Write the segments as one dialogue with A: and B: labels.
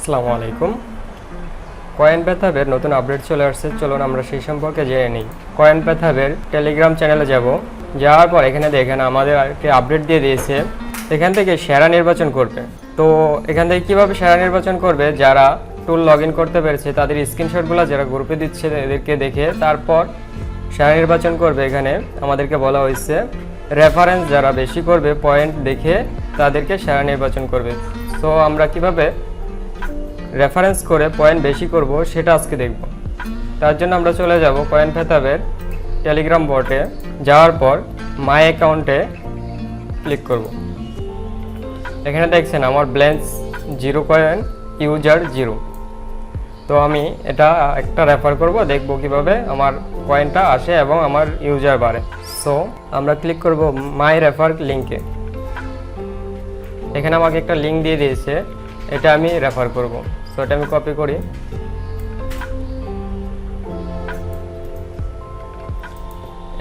A: আসসালামু আলাইকুম। কয়েন প্যাথহাবের নতুন আপডেট চলে আসছে, চলুন আমরা সেই সম্পর্কে জেনে নিই। কয়েন প্যাথহাবের টেলিগ্রাম চ্যানেলে যাওয়ার পর এখানে দেখেন আমাদের একটি আপডেট দিয়ে দিয়েছে। এখান থেকে সেরা নির্বাচন করবে। তো এখান থেকে কীভাবে সেরা নির্বাচন করবে, যারা টুল লগ ইন করতে পেরেছে তাদের স্ক্রিনশটগুলো যারা গ্রুপে দিচ্ছে এদেরকে দেখে তারপর সেরা নির্বাচন করবে। এখানে আমাদেরকে বলা হয়েছে রেফারেন্স যারা বেশি করবে পয়েন্ট দেখে তাদেরকে সেরা নির্বাচন করবে। সো আমরা কিভাবে রেফারেন্স করে পয়েন্ট বেশি করব সেটা আজকে দেখব। তার জন্য আমরা চলে যাব কয়েন প্যাথহাবের টেলিগ্রাম বটে, যাওয়ার পর মাই অ্যাকাউন্টে ক্লিক করব। এখানে দেখছেন আমার ব্যালেন্স 0 কয়েন, ইউজার 0। তো আমি এটা একটা রেফার করব, দেখব কিভাবে আমার কয়েনটা আসে এবং আমার ইউজার বাড়ে। সো আমরা ক্লিক করব মাই রেফার লিঙ্কে। এখানে আমাকে একটা লিঙ্ক দিয়ে দিয়েছে, এটা আমি রেফার করব। সো এটা আমি কপি করি।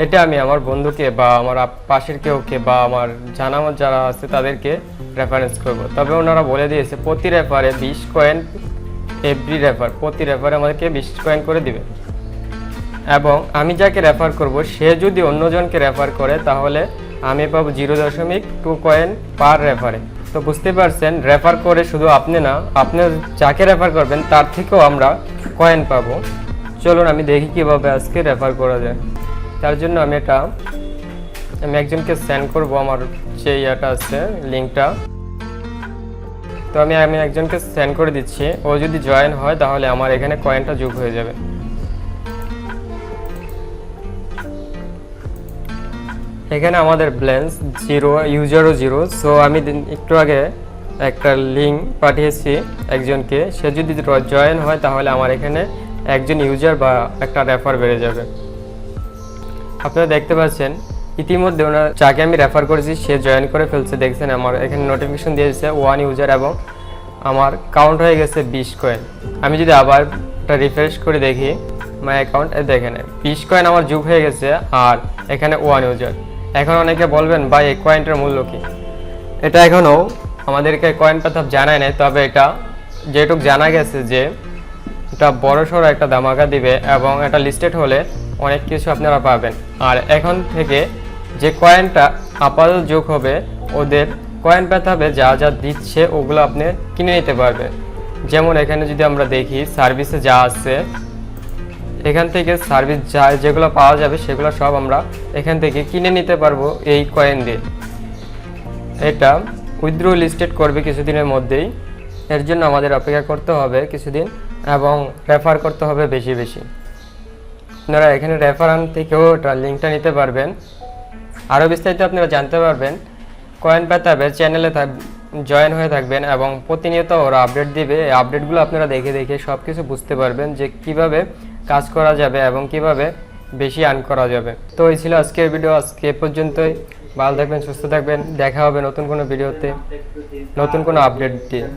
A: এটা আমি আমার বন্ধুকে বা আমার পাশের কেউকে বা আমার জানামত যারা আছে তাদেরকে রেফারেন্স করব। তবে ওনারা বলে দিয়েছে প্রতি রেফারে 20 কয়েন, এভরি রেফার প্রতি রেফারে আমাদেরকে 20 কয়েন করে দিবে। এবং আমি যাকে রেফার করব সে যদি অন্যজনকে রেফার করে তাহলে আমি পাবো 0.2 কয়েন পার রেফারে। তো বুঝতে পারছেন, রেফার করে শুধু আপনি না, আপনি যাকে রেফার করবেন তার থেকেও আমরা কয়েন পাবো। চলুন আমি দেখি কিভাবে আজকে রেফার করা যায়। তার জন্য আমি একজনকে সেন্ড করব আমার যে ইয়েটা আছে লিঙ্কটা। তো আমি একজনকে সেন্ড করে দিচ্ছি, ও যদি জয়েন হয় তাহলে আমার এখানে কয়েনটা যোগ হয়ে যাবে। এখানে আমাদের ব্যালেন্স 0, ইউজারও 0। সো আমি একটু আগে একটা লিঙ্ক পাঠিয়েছি একজনকে, সে যদি জয়েন হয় তাহলে আমার এখানে একজন ইউজার বা একটা রেফার বেড়ে যাবে। আপনারা দেখতে পাচ্ছেন ইতিমধ্যে যাকে আমি রেফার করেছি সে জয়েন করে ফেলছে। দেখছেন আমার এখানে নোটিফিকেশন দিয়েছে 1 ইউজার এবং আমার কাউন্ট হয়ে গেছে 20 কয়েন। আমি যদি আবার একটা রিফ্রেশ করে দেখি মাই অ্যাকাউন্ট, দেখেন 20 কয়েন আমার যোগ হয়ে গেছে আর এখানে 1 ইউজার। এখন অনেকে বলবেন ভাই এই কয়েনটার মূল্য কি? এটা এখনও আমাদেরকে কয়েন প্যাথহাব জানায় নাই, তবে এটা যেটুক জানা গেছে যে এটা বড়সড় একটা ধামাকা দিবে এবং এটা লিস্টেড হলে অনেক কিছু আপনারা পাবেন। আর এখন থেকে যে কয়েনটা আপাতত যোগ হবে ওদের কয়েন প্যাথহাবে যা যা দিচ্ছে ওগুলো আপনি কিনে নিতে পারবেন। যেমন এখানে যদি আমরা দেখি সার্ভিসে যা আছে, এখান থেকে সার্ভিস যেগুলো পাওয়া যাবে সেগুলো সব আমরা এখান থেকে কিনে নিতে পারবো এই কয়েন দিয়ে। এটা উইথড্র লিস্টেড করবে কিছুদিনের মধ্যেই, এর জন্য আমাদের অপেক্ষা করতে হবে কিছুদিন এবং রেফার করতে হবে বেশি বেশি। আপনারা এখানে রেফারেন্স থেকেও লিঙ্কটা নিতে পারবেন। আরও বিস্তারিত আপনারা জানতে পারবেন কয়েন প্যাথহাবের চ্যানেলে জয়েন হয়ে থাকবেন এবং প্রতিনিয়ত ওরা আপডেট দিবে। এই আপডেটগুলো আপনারা দেখে দেখে সব কিছু বুঝতে পারবেন যে কিভাবে কাজ করা যাবে এবং কিভাবে বেশি আর্ন করা যাবে। তো এই ছিল আজকের ভিডিও, আজকে পর্যন্তই। ভালো থাকবেন, সুস্থ থাকবেন, দেখা হবে নতুন কোনো ভিডিওতে, নতুন কোনো আপডেট দিয়ে।